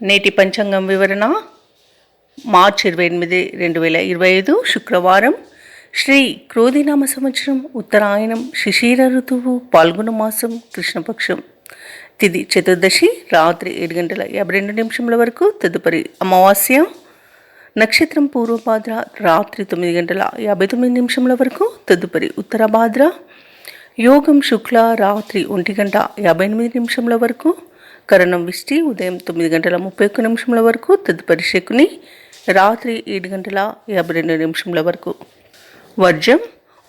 నేటి పంచాంగం వివరణ మార్చి 28, 2025 శుక్రవారం. శ్రీ క్రోధినామ సంవత్సరం, ఉత్తరాయణం, శిశిర ఋతువు, పాల్గొన మాసం, కృష్ణపక్షం. తిథి చతుర్దశి రాత్రి 7:52 వరకు. తదుపరి అమావాస్య. నక్షత్రం పూర్వభాద్ర రాత్రి 9:59 వరకు. తదుపరి ఉత్తరభాద్ర. యోగం శుక్ల రాత్రి 1:58 వరకు. కరణం విష్టి ఉదయం 9:31 వరకు. తదుపరి శకుని రాత్రి 7:52 వరకు. వర్జం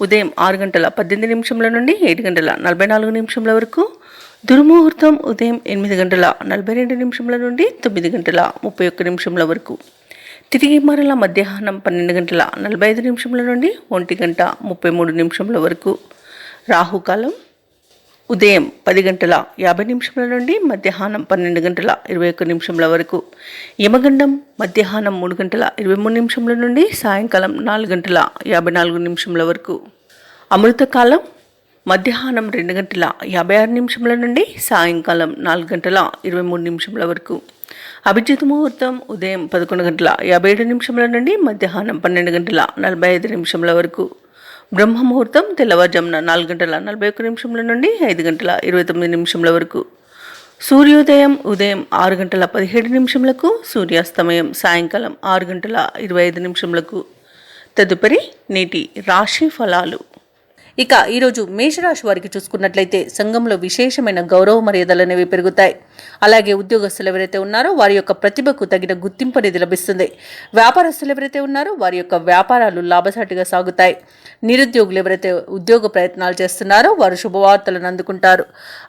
ఉదయం 6:18 నుండి 7:44 వరకు. దుర్ముహూర్తం ఉదయం 8:42 నుండి 9:31 వరకు. తిరిగి మరల మధ్యాహ్నం 12:45 నుండి 1:33 వరకు. రాహుకాలం ఉదయం 10:50 నుండి మధ్యాహ్నం 12:21 వరకు. యమగండం మధ్యాహ్నం 3:23 నుండి సాయంకాలం 4:54 వరకు. అమృతకాలం మధ్యాహ్నం 2:56 నుండి సాయంకాలం 4:23 వరకు. అభిజిత్ ముహూర్తం ఉదయం 11:57 నుండి మధ్యాహ్నం 12:45 వరకు. బ్రహ్మ ముహూర్తం తెల్లవారుజామున 4:41 నుండి 5:29 వరకు. సూర్యోదయం ఉదయం 6:17 సూర్యాస్తమయం సాయంకాలం 6:25. తదుపరి నేటి రాశి ఫలాలు. ఇక ఈరోజు మేషరాశి వారికి చూసుకున్నట్లయితే సంఘంలో విశేషమైన గౌరవ మర్యాదలు అనేవి పెరుగుతాయి. అలాగే ఉద్యోగస్తులు ఎవరైతే ఉన్నారో వారి యొక్క ప్రతిభకు తగిన గుర్తింపు అనేది లభిస్తుంది. వ్యాపారస్తులు ఎవరైతే ఉన్నారో వారి యొక్క వ్యాపారాలు లాభసాటిగా సాగుతాయి. నిరుద్యోగులు ఎవరైతే ఉద్యోగ ప్రయత్నాలు చేస్తున్నారో వారు శుభవార్తలను అందుకుంటారు.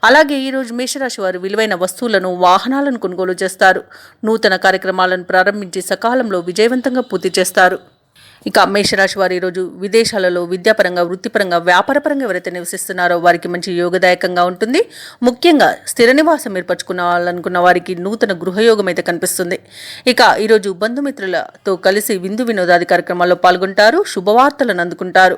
అలాగే ఈరోజు మేషరాశి వారు విలువైన వస్తువులను, వాహనాలను కొనుగోలు చేస్తారు. నూతన కార్యక్రమాలను ప్రారంభించి సకాలంలో విజయవంతంగా పూర్తి చేస్తారు. ఇక మేషరాశి వారు ఈరోజు విదేశాలలో విద్యాపరంగా, వృత్తిపరంగా, వ్యాపారపరంగా ఎవరైతే నివసిస్తున్నారో వారికి మంచి యోగదాయకంగా ఉంటుంది. ముఖ్యంగా స్థిర నివాసం ఏర్పరచుకోవాలనుకున్న వారికి నూతన గృహయోగం అయితే కనిపిస్తుంది. ఇక ఈరోజు బంధుమిత్రులతో కలిసి విందు వినోదాది కార్యక్రమాల్లో పాల్గొంటారు. శుభవార్తలను అందుకుంటారు.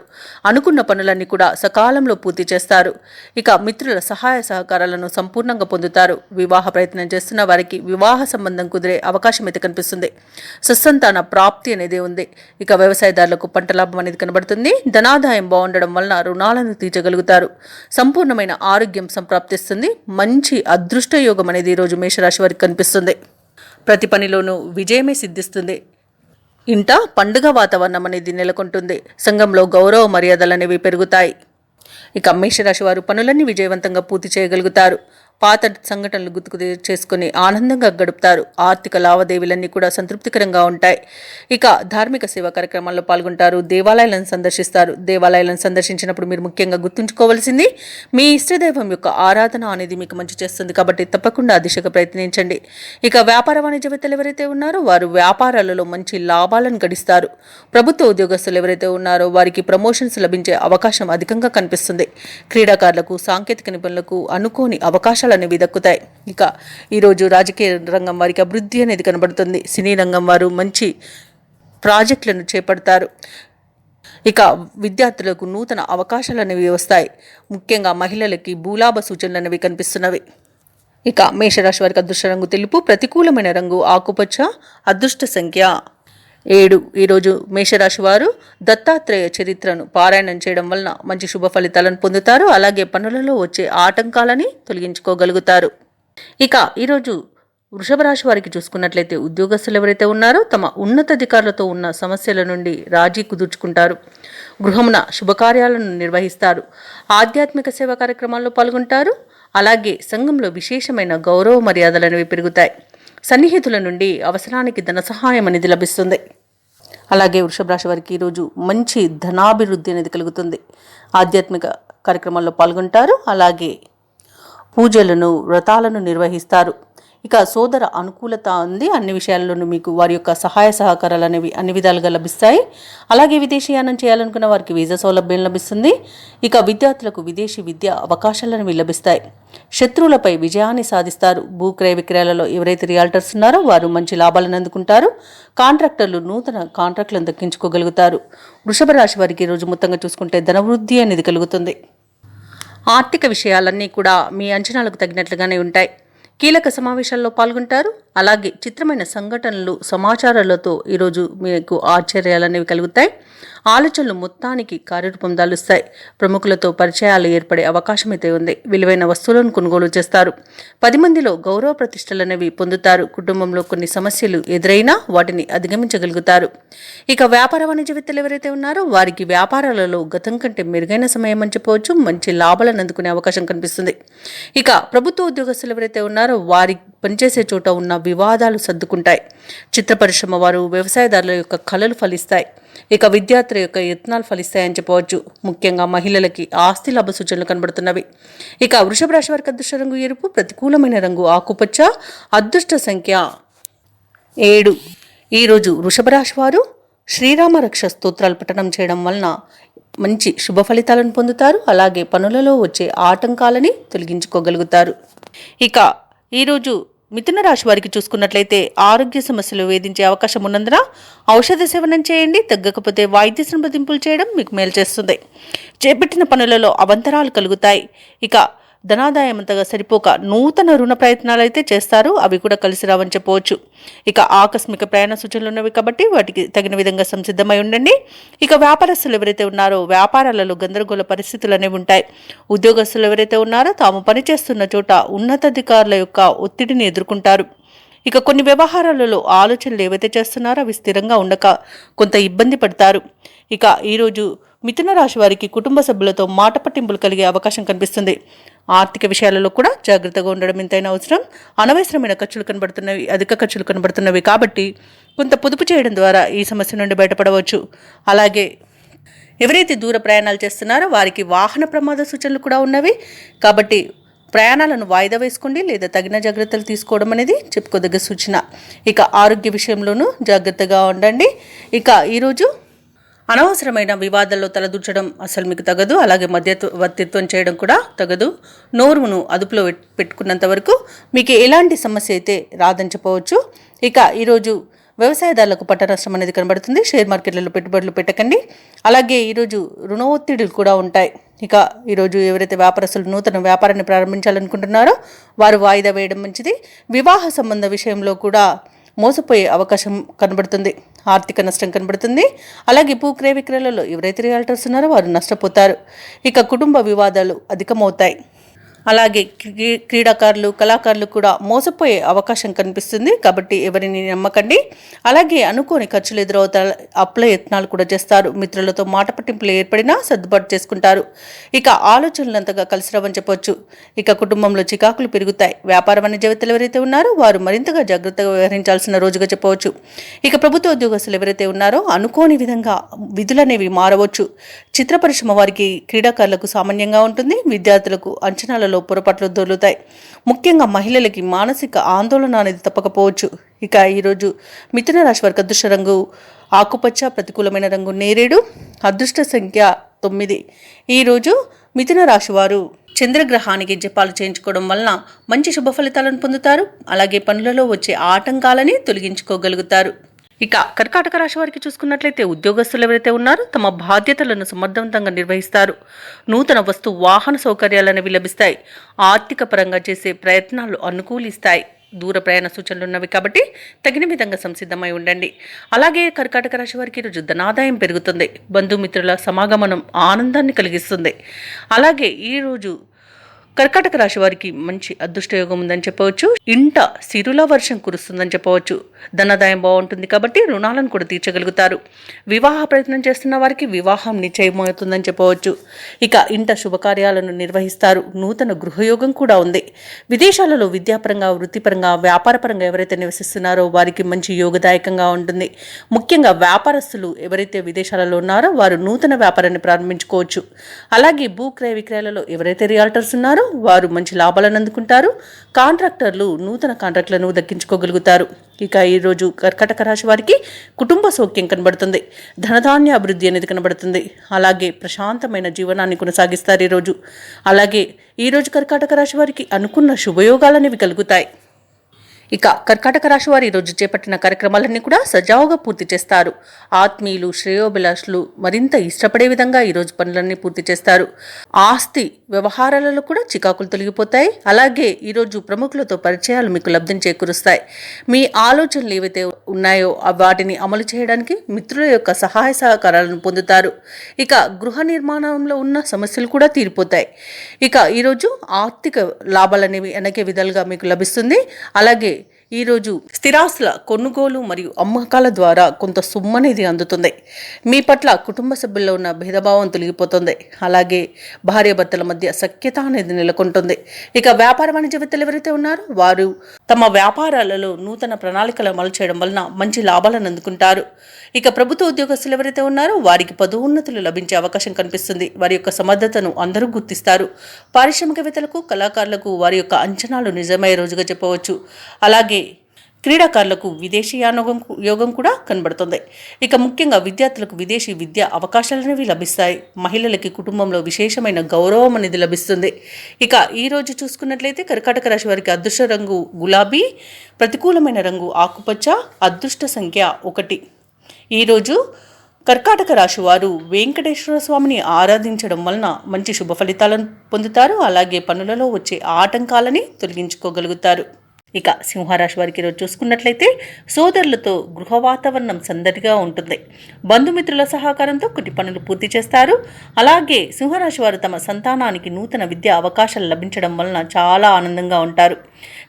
అనుకున్న పనులన్నీ కూడా సకాలంలో పూర్తి చేస్తారు. ఇక మిత్రుల సహాయ సహకారాలను సంపూర్ణంగా పొందుతారు. వివాహ ప్రయత్నం చేస్తున్న వారికి వివాహ సంబంధం కుదిరే అవకాశం అయితే కనిపిస్తుంది. సత్సంతాన ప్రాప్తి అనేది ఉంది. ఇక వ్యవసాయదారులకు పంట లాభం అనేది కనబడుతుంది. ధనాదాయం బాగుండడం వలన రుణాలను తీర్చగలుగుతారు. సంపూర్ణమైన ఆరోగ్యం సంప్రాప్తిస్తుంది. మంచి అదృష్ట యోగం అనేది ఈరోజు మేషరాశి వారికి కనిపిస్తుంది. ప్రతి పనిలోనూ విజయమే సిద్ధిస్తుంది. ఇంట పండుగ వాతావరణం అనేది నెలకొంటుంది. సంఘంలో గౌరవ మర్యాదలు అనేవి పెరుగుతాయి. ఇక మేషరాశి వారు పనులన్నీ విజయవంతంగా పూర్తి చేయగలుగుతారు. పాత సంఘటనలు గుర్తుకు చేసుకుని ఆనందంగా గడుపుతారు. ఆర్థిక లావాదేవీలన్నీ కూడా సంతృప్తికరంగా ఉంటాయి. ఇక ధార్మిక సేవా కార్యక్రమాల్లో పాల్గొంటారు. దేవాలయాలను సందర్శిస్తారు. దేవాలయాలను సందర్శించినప్పుడు మీరు ముఖ్యంగా గుర్తుంచుకోవాల్సింది మీ ఇష్టదైవం యొక్క ఆరాధన అనేది మీకు మంచి చేస్తుంది. కాబట్టి తప్పకుండా ఆ దిశగా ప్రయత్నించండి. ఇక వ్యాపార వాణిజ్యవేత్తలు ఎవరైతే ఉన్నారో వారు వ్యాపారాలలో మంచి లాభాలను గడిస్తారు. ప్రభుత్వ ఉద్యోగస్తులు ఎవరైతే ఉన్నారో వారికి ప్రమోషన్స్ లభించే అవకాశం అధికంగా కనిపిస్తుంది. క్రీడాకారులకు, సాంకేతిక నిపుణులకు అనుకోని అవకాశాలు అనేవి దక్కుతాయి. ఇక ఈరోజు రాజకీయ రంగం వారికి అభివృద్ధి అనేది కనబడుతుంది. సినీ రంగం వారు మంచి ప్రాజెక్టులను చేపడతారు. ఇక విద్యార్థులకు నూతన అవకాశాలు అనేవి వస్తాయి. ముఖ్యంగా మహిళలకి భూలాభ సూచనలు అనేవి కనిపిస్తున్నవి. ఇక మేషరాశి వారికి అదృష్ట రంగు తెలుపు, ప్రతికూలమైన రంగు ఆకుపచ్చ, అదృష్ట సంఖ్య 7. ఈరోజు మేషరాశి వారు దత్తాత్రేయ చరిత్రను పారాయణం చేయడం వలన మంచి శుభ ఫలితాలను పొందుతారు. అలాగే పనులలో వచ్చే ఆటంకాలని తొలగించుకోగలుగుతారు. ఇక ఈరోజు వృషభ రాశి వారికి చూసుకున్నట్లయితే ఉద్యోగస్తులు ఎవరైతే ఉన్నారో తమ ఉన్నతాధికారులతో ఉన్న సమస్యల నుండి రాజీ కుదుర్చుకుంటారు. గృహమున శుభకార్యాలను నిర్వహిస్తారు. ఆధ్యాత్మిక సేవా కార్యక్రమాల్లో పాల్గొంటారు. అలాగే సంఘంలో విశేషమైన గౌరవ మర్యాదలు అనేవి పెరుగుతాయి. సన్నిహితుల నుండి అవసరానికి ధన సహాయం అనేది లభిస్తుంది. అలాగే వృషభ రాశి వారికి ఈరోజు మంచి ధనాభివృద్ధి అనేది కలుగుతుంది. ఆధ్యాత్మిక కార్యక్రమాల్లో పాల్గొంటారు. అలాగే పూజలను, వ్రతాలను నిర్వహిస్తారు. ఇక సోదర అనుకూలత ఉంది. అన్ని విషయాల్లోనూ మీకు వారి యొక్క సహాయ సహకారాలు అనేవి అన్ని విధాలుగా లభిస్తాయి. అలాగే విదేశీయానం చేయాలనుకున్న వారికి వీసా సౌలభ్యం లభిస్తుంది. ఇక విద్యార్థులకు విదేశీ విద్యా అవకాశాలు అనేవి లభిస్తాయి. శత్రువులపై విజయాన్ని సాధిస్తారు. భూక్రయ విక్రయాలలో ఎవరైతే రియాల్టర్స్ ఉన్నారో వారు మంచి లాభాలను అందుకుంటారు. కాంట్రాక్టర్లు నూతన కాంట్రాక్టులను దక్కించుకోగలుగుతారు. వృషభ రాశి వారికి ఈరోజు మొత్తంగా చూసుకుంటే ధనవృద్ధి అనేది కలుగుతుంది. ఆర్థిక విషయాలన్నీ కూడా మీ అంచనాలకు తగినట్లుగానే ఉంటాయి. కీలక సమావేశాల్లో పాల్గొంటారు. అలాగే చిత్రమైన సంఘటనలు సమాచారాలతో ఈరోజు మీకు ఆశ్చర్యాలు అనేవి కలుగుతాయి. ఆలోచనలు మొత్తానికి కార్యరూపం దాలుస్తాయి. ప్రముఖులతో పరిచయాలు ఏర్పడే అవకాశం అయితే ఉంది. విలువైన వస్తువులను కొనుగోలు చేస్తారు. 10 మందిలో గౌరవ ప్రతిష్టలు అనేవి పొందుతారు. కుటుంబంలో కొన్ని సమస్యలు ఎదురైనా వాటిని అధిగమించగలుగుతారు. ఇక వ్యాపార వాణిజ్యవేత్తలు ఎవరైతే ఉన్నారో వారికి వ్యాపారాలలో గతం కంటే మెరుగైన సమయం అని చెప్పవచ్చు. మంచి లాభాలను అందుకునే అవకాశం కనిపిస్తుంది. ఇక ప్రభుత్వ ఉద్యోగస్తులు ఎవరైతే ఉన్నారో వారి పనిచేసే చోట ఉన్న వివాదాలు సర్దుకుంటాయి. చిత్ర పరిశ్రమ వారు, వ్యవసాయదారుల యొక్క కళలు ఫలిస్తాయి. ఇక విద్యార్థుల యొక్క యత్నాలు ఫలిస్తాయని చెప్పవచ్చు. ముఖ్యంగా మహిళలకి ఆస్తి లాభ సూచనలు కనబడుతున్నవి. ఇక వృషభ రాశి వారికి అదృష్ట రంగు ఎరుపు, ప్రతికూలమైన రంగు ఆకుపచ్చ, అదృష్ట సంఖ్య 7. ఈరోజు వృషభ రాశి వారు శ్రీరామ రక్ష స్తోత్రాలు పఠనం చేయడం వలన మంచి శుభ ఫలితాలను పొందుతారు. అలాగే పనులలో వచ్చే ఆటంకాలని తొలగించుకోగలుగుతారు. ఇక ఈరోజు మిథున రాశి వారికి చూసుకున్నట్లయితే ఆరోగ్య సమస్యలు వేధించే అవకాశం ఉన్నందున ఔషధ సేవనం చేయండి. తగ్గకపోతే వైద్య సంప్రదింపులు చేయడం మీకు మేలు చేస్తుంది. చేపట్టిన పనులలో అవంతరాలు కలుగుతాయి. ఇక ధనాదాయం అంతగా సరిపోక నూతన రుణ ప్రయత్నాలు అయితే చేస్తారు. అవి కూడా కలిసి రావని చెప్పవచ్చు. ఇక ఆకస్మిక ప్రయాణ సూచనలు ఉన్నవి కాబట్టి వాటికి తగిన విధంగా సంసిద్ధమై ఉండండి. ఇక వ్యాపారస్తులు ఎవరైతే ఉన్నారో వ్యాపారాలలో గందరగోళ పరిస్థితులు అనేవి ఉంటాయి. ఉద్యోగస్తులు ఎవరైతే ఉన్నారో తాము పనిచేస్తున్న చోట ఉన్నతాధికారుల యొక్క ఒత్తిడిని ఎదుర్కొంటారు. ఇక కొన్ని వ్యవహారాలలో ఆలోచనలు ఏవైతే చేస్తున్నారో అవి స్థిరంగా ఉండక కొంత ఇబ్బంది పడతారు. ఇక ఈరోజు మిథున రాశి వారికి కుటుంబ సభ్యులతో మాట పట్టింపులు కలిగే అవకాశం కనిపిస్తుంది. ఆర్థిక విషయాలలో కూడా జాగ్రత్తగా ఉండడం ఎంతైనా అవసరం. అనవసరమైన ఖర్చులు కనబడుతున్నవి, అధిక ఖర్చులు కనబడుతున్నవి కాబట్టి కొంత పొదుపు చేయడం ద్వారా ఈ సమస్య నుండి బయటపడవచ్చు. అలాగే ఎవరైతే దూర ప్రయాణాలు చేస్తున్నారో వారికి వాహన ప్రమాద సూచనలు కూడా ఉన్నవి కాబట్టి ప్రయాణాలను వాయిదా వేసుకోండి లేదా తగిన జాగ్రత్తలు తీసుకోవడం అనేది చెప్పుకోదగ్గ సూచన. ఇక ఆరోగ్య విషయంలోనూ జాగ్రత్తగా ఉండండి. ఇక ఈరోజు అనవసరమైన వివాదాల్లో తలదూర్చడం అసలు మీకు తగదు. అలాగే మధ్యవర్తిత్వం చేయడం కూడా తగదు. నోరును అదుపులో పెట్టుకున్నంత వరకు మీకు ఎలాంటి సమస్య అయితే రాదని చెప్పవచ్చు. ఇక ఈరోజు వ్యవసాయదారులకు పట్ట నష్టం అనేది కనబడుతుంది. షేర్ మార్కెట్లలో పెట్టుబడులు పెట్టకండి. అలాగే ఈరోజు రుణ ఒత్తిడులు కూడా ఉంటాయి. ఇక ఈరోజు ఎవరైతే వ్యాపారస్తులు నూతన వ్యాపారాన్ని ప్రారంభించాలనుకుంటున్నారో వారు వాయిదా వేయడం మంచిది. వివాహ సంబంధ విషయంలో కూడా మోసపోయే అవకాశం కనబడుతుంది. ఆర్థిక నష్టం కనబడుతుంది. అలాగే భూక్రయ విక్రయాలలో ఎవరైతే రియాల్టర్స్ ఉన్నారో వారు నష్టపోతారు. ఇక కుటుంబ వివాదాలు అధికమవుతాయి. అలాగే క్రీడాకారులు, కళాకారులు కూడా మోసపోయే అవకాశం కనిపిస్తుంది కాబట్టి ఎవరిని నమ్మకండి. అలాగే అనుకోని ఖర్చులు ఎదురవుతాయి. అప్పుల యత్నాలు కూడా చేస్తారు. మిత్రులతో మాట పట్టింపులు ఏర్పడినా సర్దుబాటు చేసుకుంటారు. ఇక ఆలోచనలు అంతగా కలిసి రావని చెప్పొచ్చు. ఇక కుటుంబంలో చికాకులు పెరుగుతాయి. వ్యాపార వాణిజ్యవేత్తలు ఎవరైతే ఉన్నారో వారు మరింతగా జాగ్రత్తగా వ్యవహరించాల్సిన రోజుగా చెప్పవచ్చు. ఇక ప్రభుత్వ ఉద్యోగస్తులు ఎవరైతే ఉన్నారో అనుకోని విధంగా విధులనేవి మారవచ్చు. చిత్ర పరిశ్రమ వారికి, క్రీడాకారులకు సామాన్యంగా ఉంటుంది. విద్యార్థులకు అంచనాలలో పొరపాట్లు దొరుకుతాయి. ముఖ్యంగా మహిళలకి మానసిక ఆందోళన అనేది తప్పకపోవచ్చు. ఇక ఈరోజు మిథున రాశి వారికి అదృష్ట రంగు ఆకుపచ్చ, ప్రతికూలమైన రంగు నేరేడు, అదృష్ట సంఖ్య 9. ఈరోజు మిథున రాశి వారు చంద్రగ్రహానికి జపాలు చేయించుకోవడం వలన మంచి శుభ ఫలితాలను పొందుతారు. అలాగే పనులలో వచ్చే ఆటంకాలని తొలగించుకోగలుగుతారు. ఇక కర్కాటక రాశి వారికి చూసుకున్నట్లయితే ఉద్యోగస్తులు ఎవరైతే ఉన్నారో తమ బాధ్యతలను సమర్థవంతంగా నిర్వహిస్తారు. నూతన వస్తు వాహన సౌకర్యాలు అనేవి లభిస్తాయి. ఆర్థిక పరంగా చేసే ప్రయత్నాలు అనుకూలిస్తాయి. దూర ప్రయాణ సూచనలు ఉన్నవి కాబట్టి తగిన విధంగా సంసిద్ధమై ఉండండి. అలాగే కర్కాటక రాశి వారికి ఈరోజు ధనాదాయం పెరుగుతుంది. బంధుమిత్రుల సమాగమనం ఆనందాన్ని కలిగిస్తుంది. అలాగే ఈరోజు కర్కాటక రాశి వారికి మంచి అదృష్టయోగం ఉందని చెప్పవచ్చు. ఇంట సిరుల వర్షం కురుస్తుందని చెప్పవచ్చు. ధనాదాయం బాగుంటుంది కాబట్టి రుణాలను కూడా తీర్చగలుగుతారు. వివాహ ప్రయత్నం చేస్తున్న వారికి వివాహం నిశ్చయమవుతుందని చెప్పవచ్చు. ఇక ఇంట శుభకార్యాలను నిర్వహిస్తారు. నూతన గృహయోగం కూడా ఉంది. విదేశాలలో విద్యాపరంగా, వృత్తిపరంగా, వ్యాపారపరంగా ఎవరైతే నివసిస్తున్నారో వారికి మంచి యోగదాయకంగా ఉంటుంది. ముఖ్యంగా వ్యాపారస్తులు ఎవరైతే విదేశాలలో ఉన్నారో వారు నూతన వ్యాపారాన్ని ప్రారంభించుకోవచ్చు. అలాగే భూక్రయ విక్రయాలలో ఎవరైతే రియాల్టర్స్ ఉన్నారో వారు మంచి లాభాలను అందుకుంటారు. కాంట్రాక్టర్లు నూతన కాంట్రాక్టులను దక్కించుకోగలుగుతారు. ఇక ఈరోజు కర్కాటక రాశి వారికి కుటుంబ సౌఖ్యం కనబడుతుంది. ధనధాన్య అభివృద్ధి అనేది కనబడుతుంది. అలాగే ప్రశాంతమైన జీవనాన్ని కొనసాగిస్తారు ఈరోజు. అలాగే ఈరోజు కర్కాటక రాశి వారికి అనుకున్న శుభయోగాలనేవి కలుగుతాయి. ఇక కర్కాటక రాశి వారు ఈరోజు చేపట్టిన కార్యక్రమాలన్నీ కూడా సజావుగా పూర్తి చేస్తారు. ఆత్మీయులు, శ్రేయోభిలాషులు మరింత ఇష్టపడే విధంగా ఈరోజు పనులన్నీ పూర్తి చేస్తారు. ఆస్తి వ్యవహారాలలో కూడా చికాకులు తొలగిపోతాయి. అలాగే ఈరోజు ప్రముఖులతో పరిచయాలు మీకు లబ్ధిని చేకూరుస్తాయి. మీ ఆలోచనలు ఏవైతే ఉన్నాయో వాటిని అమలు చేయడానికి మిత్రుల యొక్క సహాయ సహకారాలను పొందుతారు. ఇక గృహ నిర్మాణంలో ఉన్న సమస్యలు కూడా తీరిపోతాయి. ఇక ఈరోజు ఆర్థిక లాభాలు అనేవి అనేక విధాలుగా మీకు లభిస్తుంది. అలాగే ఈరోజు స్థిరాస్తుల కొనుగోలు మరియు అమ్మకాల ద్వారా కొంత సొమ్ము అనేది అందుతుంది. మీ పట్ల కుటుంబ సభ్యుల్లో ఉన్న భేదభావం తొలగిపోతుంది. అలాగే భార్యాభర్తల మధ్య సఖ్యత అనేది నెలకొంటుంది. ఇక వ్యాపార వాణిజ్యవేత్తలు ఎవరైతే ఉన్నారో వారు తమ వ్యాపారాలలో నూతన ప్రణాళికలు అమలు చేయడం వలన మంచి లాభాలను అందుకుంటారు. ఇక ప్రభుత్వ ఉద్యోగస్తులు ఎవరైతే ఉన్నారో వారికి పదోన్నతులు లభించే అవకాశం కనిపిస్తుంది. వారి యొక్క సమర్థతను అందరూ గుర్తిస్తారు. పారిశ్రామికవేత్తలకు, కళాకారులకు వారి యొక్క అంచనాలు నిజమయ్యే రోజుగా చెప్పవచ్చు. అలాగే క్రీడాకారులకు విదేశీ యోగం కూడా కనబడుతుంది. ఇక ముఖ్యంగా విద్యార్థులకు విదేశీ విద్యా అవకాశాలనేవి లభిస్తాయి. మహిళలకి కుటుంబంలో విశేషమైన గౌరవం అనేది లభిస్తుంది. ఇక ఈరోజు చూసుకున్నట్లయితే కర్కాటక రాశి వారికి అదృష్ట రంగు గులాబీ, ప్రతికూలమైన రంగు ఆకుపచ్చ, అదృష్ట సంఖ్య 1. ఈరోజు కర్కాటక రాశి వారు వెంకటేశ్వర స్వామిని ఆరాధించడం వలన మంచి శుభ ఫలితాలను పొందుతారు. అలాగే పనులలో వచ్చే ఆటంకాలని తొలగించుకోగలుగుతారు. ఇక సింహరాశి వారికి ఈరోజు చూసుకున్నట్లయితే సోదరులతో గృహ వాతావరణం సందడిగా ఉంటుంది. బంధుమిత్రుల సహకారంతో కొన్ని పనులు పూర్తి చేస్తారు. అలాగే సింహరాశి వారు తమ సంతానానికి నూతన విద్యా అవకాశాలు లభించడం వలన చాలా ఆనందంగా ఉంటారు.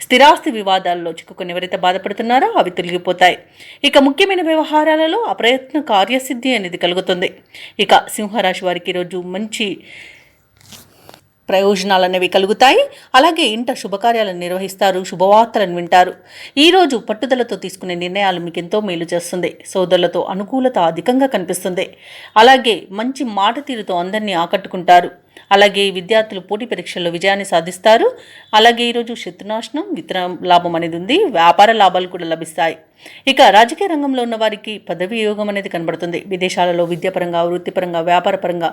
స్థిరాస్తి వివాదాల్లో చిక్కుకొని ఎవరైతే బాధపడుతున్నారో అవి తొలగిపోతాయి. ఇక ముఖ్యమైన వ్యవహారాలలో అప్రయత్న కార్యసిద్ధి అనేది కలుగుతుంది. ఇక సింహరాశి వారికి ఈరోజు మంచి ప్రయోజనాలు అనేవి కలుగుతాయి. అలాగే ఇంట శుభకార్యాలను నిర్వహిస్తారు, శుభవార్తలను వింటారు. ఈరోజు పట్టుదలతో తీసుకునే నిర్ణయాలు మీకు ఎంతో మేలు చేస్తుంది. సోదరులతో అనుకూలత అధికంగా కనిపిస్తుంది. అలాగే మంచి మాట తీరుతో అందరినీ ఆకట్టుకుంటారు. అలాగే విద్యార్థులు పోటీ పరీక్షల్లో విజయాన్ని సాధిస్తారు. అలాగే ఈరోజు శత్రునాశనం, విత్తన లాభం అనేది ఉంది. వ్యాపార లాభాలు కూడా లభిస్తాయి. ఇక రాజకీయ రంగంలో ఉన్న వారికి పదవి యోగం అనేది కనబడుతుంది. విదేశాలలో విద్యాపరంగా, వృత్తిపరంగా, వ్యాపారపరంగా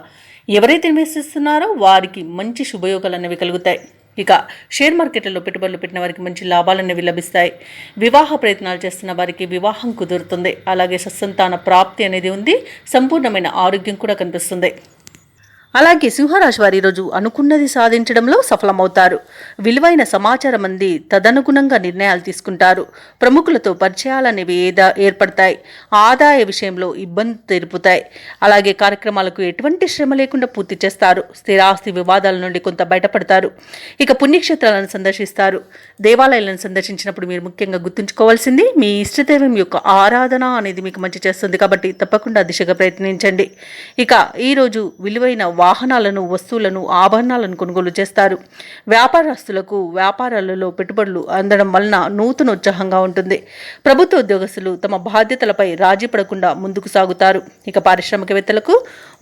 ఎవరైతే ఇన్వెస్టిస్తున్నారో వారికి మంచి శుభయోగాలు అనేవి కలుగుతాయి. ఇక షేర్ మార్కెట్లలో పెట్టుబడులు పెట్టిన వారికి మంచి లాభాలు అనేవి లభిస్తాయి. వివాహ ప్రయత్నాలు చేస్తున్న వారికి వివాహం కుదురుతుంది. అలాగే సత్సంతాన ప్రాప్తి అనేది ఉంది. సంపూర్ణమైన ఆరోగ్యం కూడా కనిపిస్తుంది. అలాగే సింహరాశి వారు ఈరోజు అనుకున్నది సాధించడంలో సఫలమవుతారు. విలువైన సమాచారం అంది తదనుగుణంగా నిర్ణయాలు తీసుకుంటారు. ప్రముఖులతో పరిచయాలనేవి ఏర్పడతాయి. ఆదాయ విషయంలో ఇబ్బంది తెరుపుతాయి. అలాగే కార్యక్రమాలకు ఎటువంటి శ్రమ లేకుండా పూర్తి చేస్తారు. స్థిరాస్తి వివాదాల నుండి కొంత బయటపడతారు. ఇక పుణ్యక్షేత్రాలను సందర్శిస్తారు. దేవాలయాలను సందర్శించినప్పుడు మీరు ముఖ్యంగా గుర్తుంచుకోవాల్సింది మీ ఇష్టదైవం యొక్క ఆరాధన అనేది మీకు మంచి చేస్తుంది. కాబట్టి తప్పకుండా దిశగా ప్రయత్నించండి. ఇక ఈరోజు విలువైన వాహనాలను, వస్తువులను, ఆభరణాలను కొనుగోలు చేస్తారు. వ్యాపారస్తులకు వ్యాపారాలలో పెట్టుబడులు అందడం వలన నూతన ఉత్సాహంగా ఉంటుంది. ప్రభుత్వ ఉద్యోగస్తులు తమ బాధ్యతలపై రాజీ పడకుండా ముందుకు సాగుతారు. ఇక పారిశ్రామికవేత్తలకు,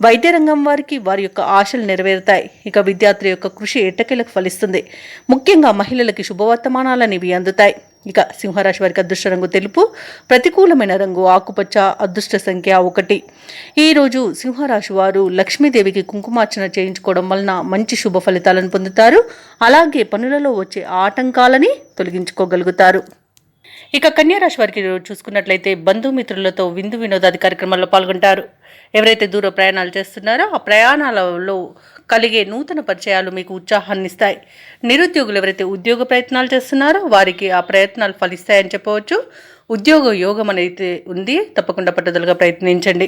వైద్య రంగం వారికి వారి యొక్క ఆశలు నెరవేరుతాయి. ఇక విద్యార్థుల యొక్క కృషి ఎట్టకేలకు ఫలిస్తుంది. ముఖ్యంగా మహిళలకి శుభవర్తమానాలనేవి అందుతాయి. ఇక సింహరాశి వారికి అదృష్ట రంగు తెలుపు, ప్రతికూలమైన రంగు ఆకుపచ్చ, అదృష్ట సంఖ్య 1. ఈరోజు సింహరాశి వారు లక్ష్మీదేవికి కుంకుమార్చన చేయించుకోవడం వలన మంచి శుభ ఫలితాలను పొందుతారు. అలాగే పనులలో వచ్చే ఆటంకాలని తొలగించుకోగలుగుతారు. ఇక కన్యారాశి వారికి చూసుకున్నట్లయితే బంధుమిత్రులతో విందు వినోదాది కార్యక్రమాల్లో పాల్గొంటారు. ఎవరైతే దూర ప్రయాణాలు చేస్తున్నారో ఆ ప్రయాణాలలో కలిగే నూతన పరిచయాలు మీకు ఉత్సాహాన్ని ఇస్తాయి. నిరుద్యోగులు ఎవరైతే ఉద్యోగ ప్రయత్నాలు చేస్తున్నారో వారికి ఆ ప్రయత్నాలు ఫలిస్తాయని చెప్పవచ్చు. ఉద్యోగ యోగం అనేది ఉంది. తప్పకుండా పట్టుదలగా ప్రయత్నించండి.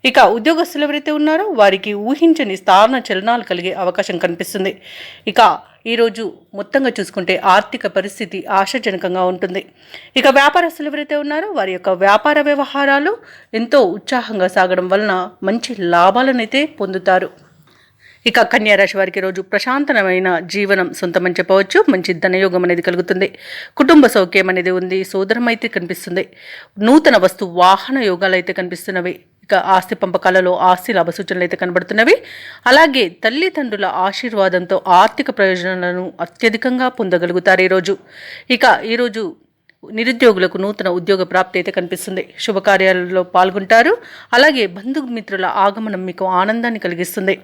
ఇక ఉద్యోగస్తులు ఎవరైతే ఉన్నారో వారికి ఊహించని స్థాన చలనాలు కలిగే అవకాశం కనిపిస్తుంది. ఇక ఈరోజు మొత్తంగా చూసుకుంటే ఆర్థిక పరిస్థితి ఆశాజనకంగా ఉంటుంది. ఇక వ్యాపారస్తులు ఎవరైతే ఉన్నారో వారి యొక్క వ్యాపార వ్యవహారాలు ఎంతో ఉత్సాహంగా సాగడం వలన మంచి లాభాలనైతే పొందుతారు. ఇక కన్యారాశి వారికి రోజు ప్రశాంతమైన జీవనం సొంతమని చెప్పవచ్చు. మంచి ధనయోగం అనేది కలుగుతుంది. కుటుంబ సౌఖ్యం అనేది ఉంది. సోదరం అయితే కనిపిస్తుంది. నూతన వస్తు వాహన యోగాలు అయితే కనిపిస్తున్నవి. ఇక ఆస్తి పంపకాలలో ఆస్తి లాభ సూచనలు అయితే కనబడుతున్నవి. అలాగే తల్లిదండ్రుల ఆశీర్వాదంతో ఆర్థిక ప్రయోజనాలను అత్యధికంగా పొందగలుగుతారు ఈరోజు. ఇక ఈరోజు నిరుద్యోగులకు నూతన ఉద్యోగ ప్రాప్తి అయితే కనిపిస్తుంది. శుభకార్యాలలో పాల్గొంటారు. అలాగే బంధుమిత్రుల ఆగమనం మీకు ఆనందాన్ని కలిగిస్తుంది.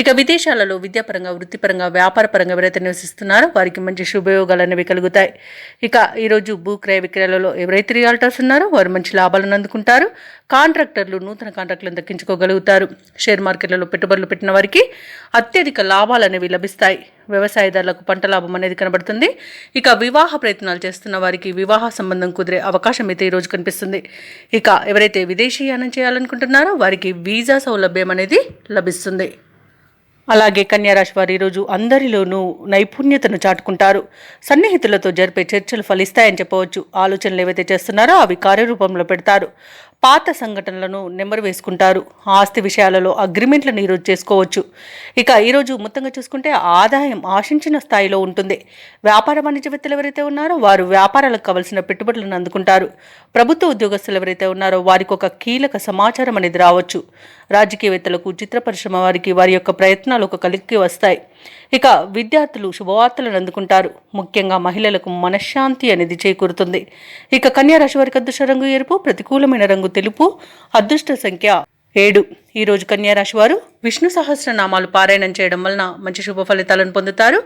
ఇక విదేశాలలో విద్యాపరంగా, వృత్తిపరంగా, వ్యాపారపరంగా ఎవరైతే నివసిస్తున్నారో వారికి మంచి శుభయోగాలు అనేవి కలుగుతాయి. ఇక ఈరోజు భూ క్రయ విక్రయాలలో ఎవరైతే రియాల్టర్స్ ఉన్నారో వారు మంచి లాభాలను అందుకుంటారు. కాంట్రాక్టర్లు నూతన కాంట్రాక్టులను దక్కించుకోగలుగుతారు. షేర్ మార్కెట్లలో పెట్టుబడులు పెట్టిన వారికి అత్యధిక లాభాలు అనేవి లభిస్తాయి. వ్యవసాయదారులకు పంట లాభం అనేది కనబడుతుంది. ఇక వివాహ ప్రయత్నాలు చేస్తున్న వారికి వివాహ సంబంధం కుదిరే అవకాశం అయితే ఈరోజు కనిపిస్తుంది. ఇక ఎవరైతే విదేశీయానం చేయాలనుకుంటున్నారో వారికి వీసా సౌలభ్యం అనేది లభిస్తుంది. అలాగే కన్యారాశి వారు ఈరోజు అందరిలోనూ నైపుణ్యతను చాటుకుంటారు. సన్నిహితులతో జరిపే చర్చలు ఫలిస్తాయని చెప్పవచ్చు. ఆలోచనలు ఏవైతే చేస్తున్నారో అవి కార్యరూపంలో పెడతారు. పాత సంఘటనలను నెమరు వేసుకుంటారు. ఆస్తి విషయాలలో అగ్రిమెంట్లను ఈరోజు చేసుకోవచ్చు. ఇక ఈరోజు మొత్తంగా చూసుకుంటే ఆదాయం ఆశించిన స్థాయిలో ఉంటుంది. వ్యాపార వాణిజ్యవేత్తలు ఎవరైతే ఉన్నారో వారు వ్యాపారాలకు కావలసిన పెట్టుబడులను అందుకుంటారు. ప్రభుత్వ ఉద్యోగస్తులు ఎవరైతే ఉన్నారో వారికి ఒక కీలక సమాచారం అనేది రావచ్చు. రాజకీయవేత్తలకు, చిత్ర పరిశ్రమ వారికి వారి యొక్క ప్రయత్నాలు ఒక కలికి వస్తాయి. ఇక విద్యార్థులు శుభవార్తలను అందుకుంటారు. ముఖ్యంగా మహిళలకు మనశ్శాంతి అనేది చేకూరుతుంది. ఇక కన్యారాశి వారికి అదృష్ట రంగు ఎరుపు, ప్రతికూలమైన రంగు తెలుపు, అదృష్ట సంఖ్య 7. ఈరోజు కన్యారాశి వారు విష్ణు సహస్రనామాలు పారాయణం చేయడం వలన మంచి శుభ ఫలితాలను పొందుతారు.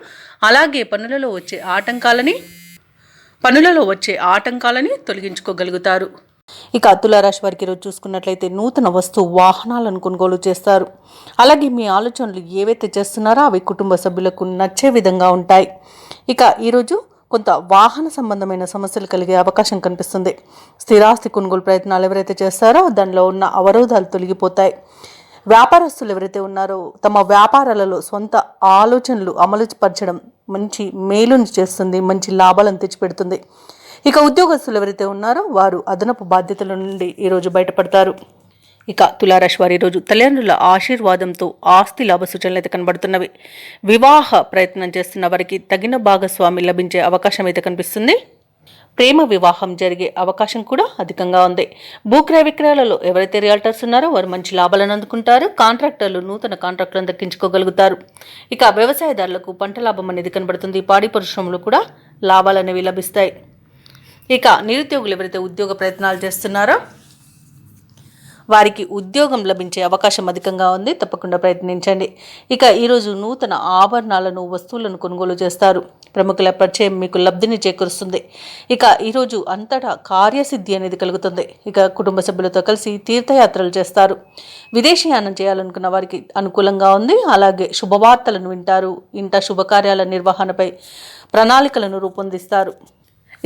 అలాగే పనులలో వచ్చే ఆటంకాలని తొలగించుకోగలుగుతారు. ఇక తులారాశి వారికి ఈరోజు చూసుకున్నట్లయితే నూతన వాహనాలను కొనుగోలు చేస్తారు. అలాగే మీ ఆలోచనలు ఏవైతే చేస్తున్నారో అవి కుటుంబ సభ్యులకు నచ్చే విధంగా ఉంటాయి. ఇక ఈరోజు కొంత వాహన సంబంధమైన సమస్యలు కలిగే అవకాశం కనిపిస్తుంది. స్థిరాస్తి కొనుగోలు ప్రయత్నాలు ఎవరైతే చేస్తారో దానిలో ఉన్న అవరోధాలు తొలగిపోతాయి. వ్యాపారస్తులు ఎవరైతే ఉన్నారో తమ వ్యాపారాలలో సొంత ఆలోచనలు అమలు పరచడం మంచి మేలుని చేస్తుంది, మంచి లాభాలను తెచ్చిపెడుతుంది. ఇక ఉద్యోగస్తులు ఎవరైతే ఉన్నారో వారు అదనపు బాధ్యతల నుండి ఈరోజు బయటపడతారు. ఇక తులారాశి వారి ఈరోజు తల్లిదండ్రుల ఆశీర్వాదంతో ఆస్తి లాభ సూచనలు అయితే కనబడుతున్నవి. వివాహ ప్రయత్నం చేస్తున్న వారికి తగిన భాగస్వామి లభించే అవకాశం అయితే కనిపిస్తుంది. ప్రేమ వివాహం జరిగే అవకాశం కూడా అధికంగా ఉంది. భూక్రయ విక్రయాలలో ఎవరైతే రియాల్టర్స్ ఉన్నారో వారు మంచి లాభాలను అందుకుంటారు. కాంట్రాక్టర్లు నూతన కాంట్రాక్టులను దక్కించుకోగలుగుతారు. ఇక వ్యవసాయదారులకు పంట లాభం అనేది కనబడుతుంది. పాడి పరిశ్రమలు కూడా లాభాలు అనేవి లభిస్తాయి. ఇక నిరుద్యోగులు ఎవరైతే ఉద్యోగ ప్రయత్నాలు చేస్తున్నారో వారికి ఉద్యోగం లభించే అవకాశం అధికంగా ఉంది. తప్పకుండా ప్రయత్నించండి. ఇక ఈరోజు నూతన ఆభరణాలను, వస్తువులను కొనుగోలు చేస్తారు. ప్రముఖుల పరిచయం మీకు లబ్ధిని చేకూరుస్తుంది. ఇక ఈరోజు అంతటా కార్యసిద్ధి అనేది కలుగుతుంది. ఇక కుటుంబ సభ్యులతో కలిసి తీర్థయాత్రలు చేస్తారు. విదేశీయానం చేయాలనుకున్న వారికి అనుకూలంగా ఉంది. అలాగే శుభవార్తలను వింటారు. ఇంట శుభకార్యాల నిర్వహణపై ప్రణాళికలను రూపొందిస్తారు.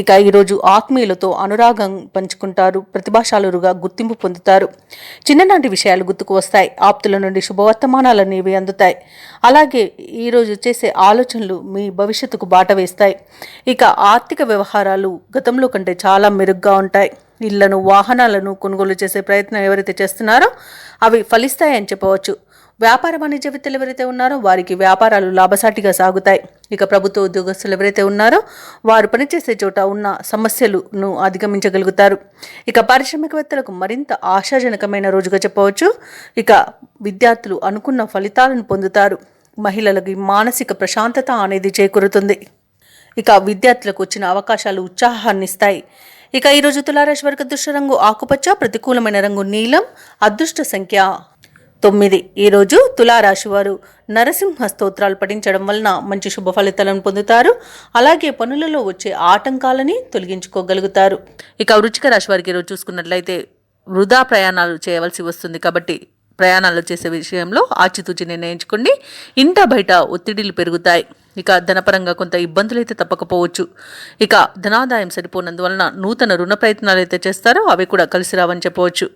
ఇక ఈరోజు ఆత్మీయులతో అనురాగం పంచుకుంటారు. ప్రతిభాశాలురుగా గుర్తింపు పొందుతారు. చిన్ననాటి విషయాలు గుర్తుకు వస్తాయి. ఆప్తుల నుండి శుభవర్తమానాలనేవి అందుతాయి. అలాగే ఈరోజు చేసే ఆలోచనలు మీ భవిష్యత్తుకు బాట వేస్తాయి. ఇక ఆర్థిక వ్యవహారాలు గతంలో కంటే చాలా మెరుగ్గా ఉంటాయి. ఇళ్లను, వాహనాలను కొనుగోలు చేసే ప్రయత్నం ఎవరైతే చేస్తున్నారో అవి ఫలిస్తాయని చెప్పవచ్చు. వ్యాపార వాణిజ్యవేత్తలు ఎవరైతే ఉన్నారో వారికి వ్యాపారాలు లాభసాటిగా సాగుతాయి. ఇక ప్రభుత్వ ఉద్యోగస్తులు ఎవరైతే ఉన్నారో వారు పనిచేసే చోట ఉన్న సమస్యలను అధిగమించగలుగుతారు. ఇక పారిశ్రామికవేత్తలకు మరింత ఆశాజనకమైన రోజుగా చెప్పవచ్చు. ఇక విద్యార్థులు అనుకున్న ఫలితాలను పొందుతారు. మహిళలకి మానసిక ప్రశాంతత అనేది చేకూరుతుంది. ఇక విద్యార్థులకు వచ్చిన అవకాశాలు ఉత్సాహాన్ని ఇస్తాయి. ఇక ఈరోజు తులారాశి వారికి అదృష్ట రంగు ఆకుపచ్చ, ప్రతికూలమైన రంగు నీలం, అదృష్ట సంఖ్య 9. ఈరోజు తులారాశి వారు నరసింహ స్తోత్రాలు పఠించడం వలన మంచి శుభ ఫలితాలను పొందుతారు. అలాగే పనులలో వచ్చే ఆటంకాలని తొలగించుకోగలుగుతారు. ఇక వృశ్చిక రాశి వారికి ఈరోజు చూసుకున్నట్లయితే వృధా ప్రయాణాలు చేయవలసి వస్తుంది. కాబట్టి ప్రయాణాలు చేసే విషయంలో ఆచితూచి నిర్ణయించుకోండి. ఇంట బయట ఒత్తిడిలు పెరుగుతాయి. ఇక ధనపరంగా కొంత ఇబ్బందులు అయితే తప్పకపోవచ్చు. ఇక ధనాదాయం సరిపోనందువలన నూతన రుణ ప్రయత్నాలు అయితే చేస్తారో అవి కూడా కలిసి రావని చెప్పవచ్చు.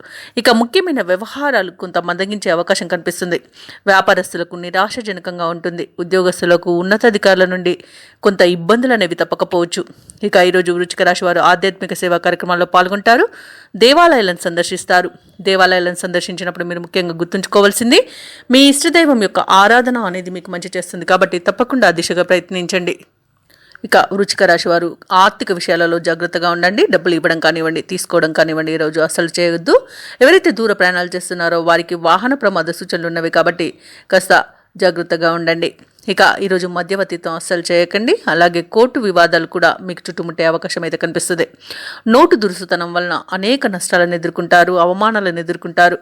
ఇక ముఖ్యమైన వ్యవహారాలు కొంత మందగించే అవకాశం కనిపిస్తుంది. వ్యాపారస్తులకు నిరాశజనకంగా ఉంటుంది. ఉద్యోగస్తులకు ఉన్నతాధికారుల నుండి కొంత ఇబ్బందులు అనేవి తప్పకపోవచ్చు. ఇక ఈరోజు వృశ్చిక రాశి వారు ఆధ్యాత్మిక సేవా కార్యక్రమాల్లో పాల్గొంటారు. దేవాలయాలను సందర్శిస్తారు. దేవాలయాలను సందర్శించినప్పుడు మీరు ముఖ్యంగా గుర్తుంచుకోవాల్సింది మీ ఇష్టదైవం యొక్క ఆరాధన అనేది మీకు మంచి చేస్తుంది. కాబట్టి తప్పకుండా ఆ దిశగా ప్రయత్నించండి. ఇక వృశ్చిక రాశి వారు ఆర్థిక విషయాలలో జాగ్రత్తగా ఉండండి. డబ్బులు ఇవ్వడం కానివ్వండి, తీసుకోవడం కానివ్వండి ఈరోజు అసలు చేయొద్దు. ఎవరైతే దూర ప్రయాణాలు చేస్తున్నారో వారికి వాహన ప్రమాద సూచనలు ఉన్నవి కాబట్టి కాస్త జాగ్రత్తగా ఉండండి. ఇక ఈరోజు మధ్యవర్తిత్వం అస్సలు చేయకండి. అలాగే కోర్టు వివాదాలు కూడా మీకు చుట్టుముట్టే అవకాశం అయితే కనిపిస్తుంది. నోటు దురుసుతనం వలన అనేక నష్టాలను ఎదుర్కొంటారు, అవమానాలను ఎదుర్కొంటారు.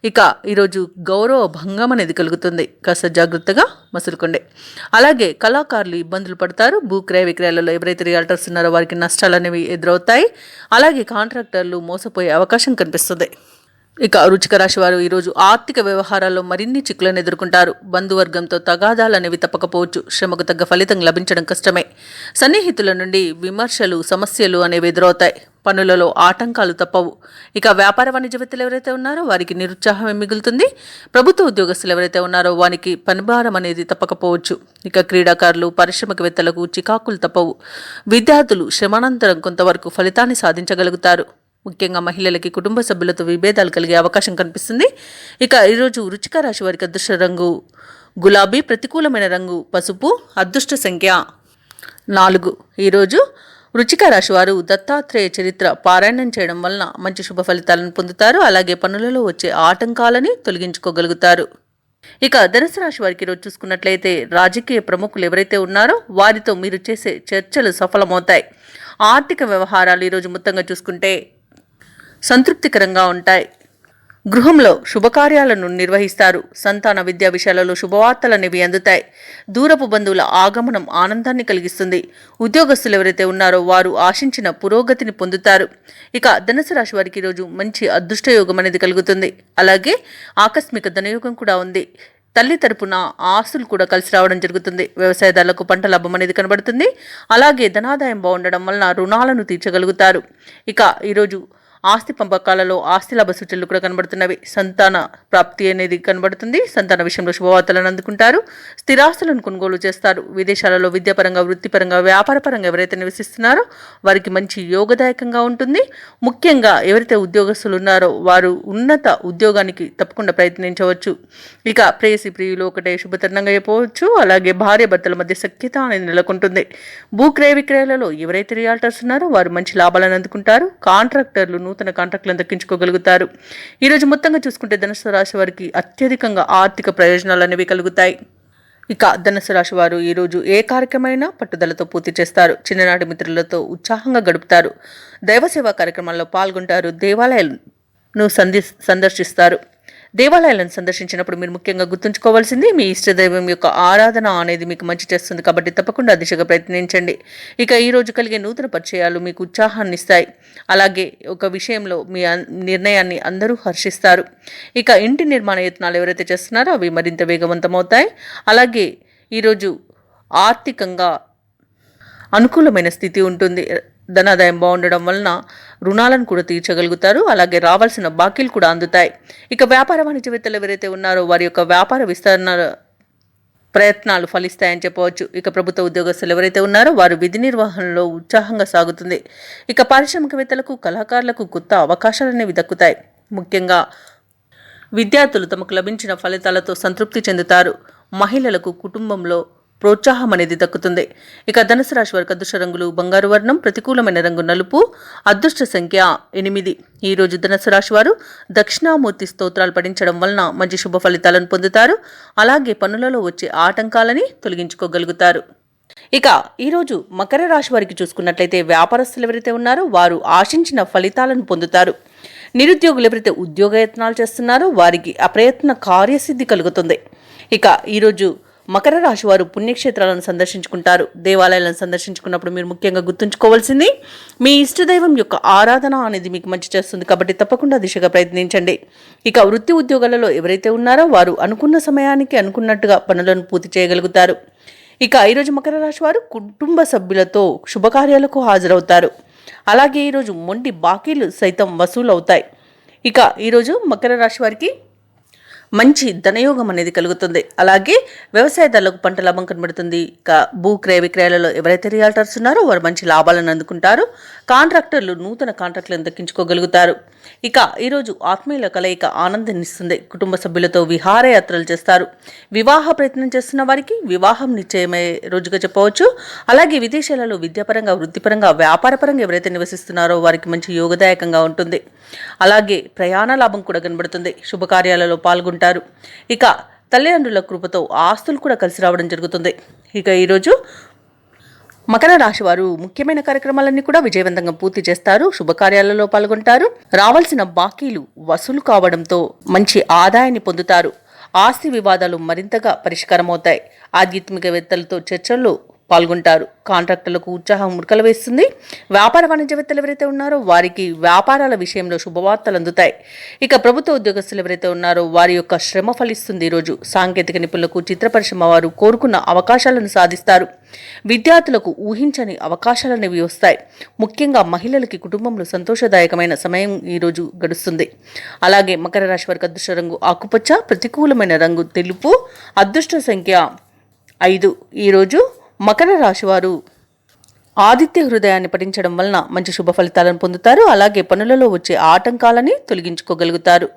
ఇక ఈరోజు గౌరవ భంగం అనేది కలుగుతుంది. కాస్త జాగ్రత్తగా మసులుకోండి. అలాగే కళాకారులు ఇబ్బందులు పడతారు. భూ క్రయ విక్రయాలలో ఎవరైతే రియాల్టర్స్ ఉన్నారో వారికి నష్టాలు అనేవి ఎదురవుతాయి. అలాగే కాంట్రాక్టర్లు మోసపోయే అవకాశం కనిపిస్తుంది. ఇక వృశ్చిక రాశి వారు ఈరోజు ఆర్థిక వ్యవహారాల్లో మరిన్ని చిక్కులను ఎదుర్కొంటారు. బంధువర్గంతో తగాదాలు అనేవి తప్పకపోవచ్చు. శ్రమకు తగ్గ ఫలితం లభించడం కష్టమే. సన్నిహితుల నుండి విమర్శలు, సమస్యలు అనేవి ఎదురవుతాయి. పనులలో ఆటంకాలు తప్పవు. ఇక వ్యాపార వాణిజ్యవేత్తలు ఎవరైతే ఉన్నారో వారికి నిరుత్సాహమే మిగులుతుంది. ప్రభుత్వ ఉద్యోగస్తులు ఎవరైతే ఉన్నారో వారికి పనిభారం అనేది తప్పకపోవచ్చు. ఇక క్రీడాకారులు, పారిశ్రామికవేత్తలకు చికాకులు తప్పవు. విద్యార్థులు శ్రమానంతరం కొంతవరకు ఫలితాన్ని సాధించగలుగుతారు. ముఖ్యంగా మహిళలకి కుటుంబ సభ్యులతో విభేదాలు కలిగే అవకాశం కనిపిస్తుంది. ఇక ఈరోజు వృశ్చిక రాశి వారికి అదృష్ట రంగు గులాబీ, ప్రతికూలమైన రంగు పసుపు, అదృష్ట సంఖ్య 4. ఈరోజు వృశ్చిక రాశి వారు దత్తాత్రేయ చరిత్ర పారాయణం చేయడం వలన మంచి శుభ ఫలితాలను పొందుతారు. అలాగే పనులలో వచ్చే ఆటంకాలని తొలగించుకోగలుగుతారు. ఇక ధనుసు రాశి వారికి ఈరోజు చూసుకున్నట్లయితే రాజకీయ ప్రముఖులు ఎవరైతే ఉన్నారో వారితో మీరు చేసే చర్చలు సఫలమవుతాయి. ఆర్థిక వ్యవహారాలు ఈరోజు మొత్తంగా చూసుకుంటే సంతృప్తికరంగా ఉంటాయి. గృహంలో శుభకార్యాలను నిర్వహిస్తారు. సంతాన విద్యా విషయాలలో శుభవార్తలు అనేవి అందుతాయి. దూరపు బంధువుల ఆగమనం ఆనందాన్ని కలిగిస్తుంది. ఉద్యోగస్తులు ఎవరైతే ఉన్నారో వారు ఆశించిన పురోగతిని పొందుతారు. ఇక ధనుసు రాశి వారికి ఈరోజు మంచి అదృష్టయోగం అనేది కలుగుతుంది. అలాగే ఆకస్మిక ధనయోగం కూడా ఉంది. తల్లి తరపున ఆస్తులు కూడా కలిసి రావడం జరుగుతుంది. వ్యవసాయదారులకు పంట లాభం అనేది కనబడుతుంది. అలాగే ధనాదాయం బాగుండడం వలన రుణాలను తీర్చగలుగుతారు. ఇక ఈరోజు ఆస్తి పంపకాలలో ఆస్తి లాభ సూచనలు కూడా కనబడుతున్నవి. సంతాన ప్రాప్తి అనేది కనబడుతుంది. సంతాన విషయంలో శుభవార్తలను అందుకుంటారు. స్థిరాస్తులను కొనుగోలు చేస్తారు. విదేశాలలో విద్యాపరంగా, వృత్తిపరంగా, వ్యాపారపరంగా ఎవరైతే నివసిస్తున్నారో వారికి మంచి యోగదాయకంగా ఉంటుంది. ముఖ్యంగా ఎవరైతే ఉద్యోగస్తులు ఉన్నారో వారు ఉన్నత ఉద్యోగానికి తప్పకుండా ప్రయత్నించవచ్చు. ఇక ప్రేయసి ప్రియులు ఒకటే శుభతరుణంగా చెప్పవచ్చు. అలాగే భార్య భర్తల మధ్య సఖ్యత అనేది నెలకొంటుంది. భూ క్రయ విక్రయాలలో ఎవరైతే రియాల్టర్స్ ఉన్నారో వారు మంచి లాభాలను అందుకుంటారు. కాంట్రాక్టర్లు నూతన కాంట్రాక్టులను దక్కించుకోగలుగుతారు. ఈరోజు మొత్తంగా చూసుకుంటే ధనుసు రాశి వారికి అత్యధికంగా ఆర్థిక ప్రయోజనాలు అనేవి కలుగుతాయి. ఇక ధనుసు రాశి వారు ఈరోజు ఏ కార్యక్రమైనా పట్టుదలతో పూర్తి చేస్తారు. చిన్ననాటి మిత్రులతో ఉత్సాహంగా గడుపుతారు. దైవసేవా కార్యక్రమాల్లో పాల్గొంటారు. దేవాలయాలను సందర్శిస్తారు. దేవాలయాలను సందర్శించినప్పుడు మీరు ముఖ్యంగా గుర్తుంచుకోవాల్సింది మీ ఇష్టదైవం యొక్క ఆరాధన అనేది మీకు మంచి చేస్తుంది. కాబట్టి తప్పకుండా దిశగా ప్రయత్నించండి. ఇక ఈరోజు కలిగే నూతన పరిచయాలు మీకు ఉత్సాహాన్ని ఇస్తాయి. అలాగే ఒక విషయంలో మీ నిర్ణయాన్ని అందరూ హర్షిస్తారు. ఇక ఇంటి నిర్మాణ యత్నాలు ఎవరైతే చేస్తున్నారో అవి మరింత వేగవంతమవుతాయి. అలాగే ఈరోజు ఆర్థికంగా అనుకూలమైన స్థితి ఉంటుంది. ధనాదాయం బాగుండడం వలన రుణాలను కూడా తీర్చగలుగుతారు. అలాగే రావాల్సిన బాకీలు కూడా అందుతాయి. ఇక వ్యాపార వాణిజ్యవేత్తలు ఎవరైతే ఉన్నారో వారి యొక్క వ్యాపార విస్తరణ ప్రయత్నాలు ఫలిస్తాయని చెప్పవచ్చు. ఇక ప్రభుత్వ ఉద్యోగస్తులు ఎవరైతే ఉన్నారో వారు విధి నిర్వహణలో ఉత్సాహంగా సాగుతుంది. ఇక పారిశ్రామికవేత్తలకు, కళాకారులకు కొత్త అవకాశాలు అనేవి దక్కుతాయి. ముఖ్యంగా విద్యార్థులు తమకు లభించిన ఫలితాలతో సంతృప్తి చెందుతారు. మహిళలకు కుటుంబంలో ప్రోత్సాహం అనేది దక్కుతుంది. ఇక ధనుసు రాశి వారికి అదృష్ట రంగులు బంగారు వర్ణం, ప్రతికూలమైన రంగు నలుపు, అదృష్ట సంఖ్య 8. ఈరోజు ధనుసు రాశి వారు దక్షిణామూర్తి స్తోత్రాలు పఠించడం వలన మంచి శుభ ఫలితాలను పొందుతారు. అలాగే పనులలో వచ్చే ఆటంకాలని తొలగించుకోగలుగుతారు. ఇక ఈరోజు మకర రాశి వారికి చూసుకున్నట్లయితే వ్యాపారస్తులు ఎవరైతే ఉన్నారో వారు ఆశించిన ఫలితాలను పొందుతారు. నిరుద్యోగులు ఎవరైతే ఉద్యోగయత్నాలు చేస్తున్నారో వారికి అప్రయత్న కార్యసిద్ధి కలుగుతుంది. ఇక ఈరోజు మకర రాశి వారు పుణ్యక్షేత్రాలను సందర్శించుకుంటారు. దేవాలయాలను సందర్శించుకున్నప్పుడు మీరు ముఖ్యంగా గుర్తుంచుకోవాల్సింది మీ ఇష్టదైవం యొక్క ఆరాధన అనేది మీకు మంచి చేస్తుంది. కాబట్టి తప్పకుండా దిశగా ప్రయత్నించండి. ఇక వృత్తి ఉద్యోగాలలో ఎవరైతే ఉన్నారో వారు అనుకున్న సమయానికి అనుకున్నట్టుగా పనులను పూర్తి చేయగలుగుతారు. ఇక ఈరోజు మకర రాశి వారు కుటుంబ సభ్యులతో శుభకార్యాలకు హాజరవుతారు. అలాగే ఈరోజు మొండి బాకీలు సైతం వసూలు అవుతాయి. ఇక ఈరోజు మకర రాశి వారికి మంచి ధనయోగం అనేది కలుగుతుంది. అలాగే వ్యవసాయదారులకు పంట లాభం కనబడుతుంది. ఇక భూ క్రయ విక్రయాలలో ఎవరైతే రియాల్టర్స్ ఉన్నారో వారు మంచి లాభాలను అందుకుంటారు. కాంట్రాక్టర్లు నూతన కాంట్రాక్టులను దక్కించుకోగలుగుతారు. ఇక ఈరోజు ఆత్మీయుల కలయిక ఆనందాన్నిస్తుంది. కుటుంబ సభ్యులతో విహారయాత్రలు చేస్తారు. వివాహ ప్రయత్నం చేస్తున్న వారికి వివాహం నిశ్చయమయ్యే రోజుగా చెప్పవచ్చు. అలాగే విదేశాలలో విద్యాపరంగా, వృత్తిపరంగా, వ్యాపారపరంగా ఎవరైతే నివసిస్తున్నారో వారికి మంచి యోగదాయకంగా ఉంటుంది. అలాగే ప్రయాణ లాభం కూడా కనబడుతుంది. శుభకార్యాలలో పాల్గొంటారు. ఇక తల్లిదండ్రుల కృపతో ఆస్తులు కూడా కలిసి రావడం జరుగుతుంది. ఇక ఈరోజు మకర రాశి వారు ముఖ్యమైన కార్యక్రమాలన్నీ కూడా విజయవంతంగా పూర్తి చేస్తారు. శుభకార్యాలలో పాల్గొంటారు. రావాల్సిన బాకీలు వసూలు కావడంతో మంచి ఆదాయాన్ని పొందుతారు. ఆస్తి వివాదాలు మరింతగా పరిష్కారమవుతాయి. ఆధ్యాత్మికవేత్తలతో చర్చల్లో పాల్గొంటారు. కాంట్రాక్టర్లకు ఉత్సాహం మురకలు వేస్తుంది. వ్యాపార వాణిజ్యవేత్తలు ఎవరైతే ఉన్నారో వారికి వ్యాపారాల విషయంలో శుభవార్తలు అందుతాయి. ఇక ప్రభుత్వ ఉద్యోగస్తులు ఎవరైతే ఉన్నారో వారి యొక్క శ్రమ ఫలిస్తుంది. ఈరోజు సాంకేతిక నిపుణులకు, చిత్ర పరిశ్రమ వారు కోరుకున్న అవకాశాలను సాధిస్తారు. విద్యార్థులకు ఊహించని అవకాశాలనేవి వస్తాయి. ముఖ్యంగా మహిళలకి కుటుంబంలో సంతోషదాయకమైన సమయం ఈరోజు గడుస్తుంది. అలాగే మకర రాశి వారికి అదృష్ట రంగు ఆకుపచ్చ, ప్రతికూలమైన రంగు తెలుపు, అదృష్ట సంఖ్య 5. ఈరోజు మకర రాశి వారు ఆదిత్య హృదయాన్ని పఠించడం వలన మంచి శుభ ఫలితాలను పొందుతారు. అలాగే పనులలో వచ్చే ఆటంకాలని తొలగించుకోగలుగుతారు.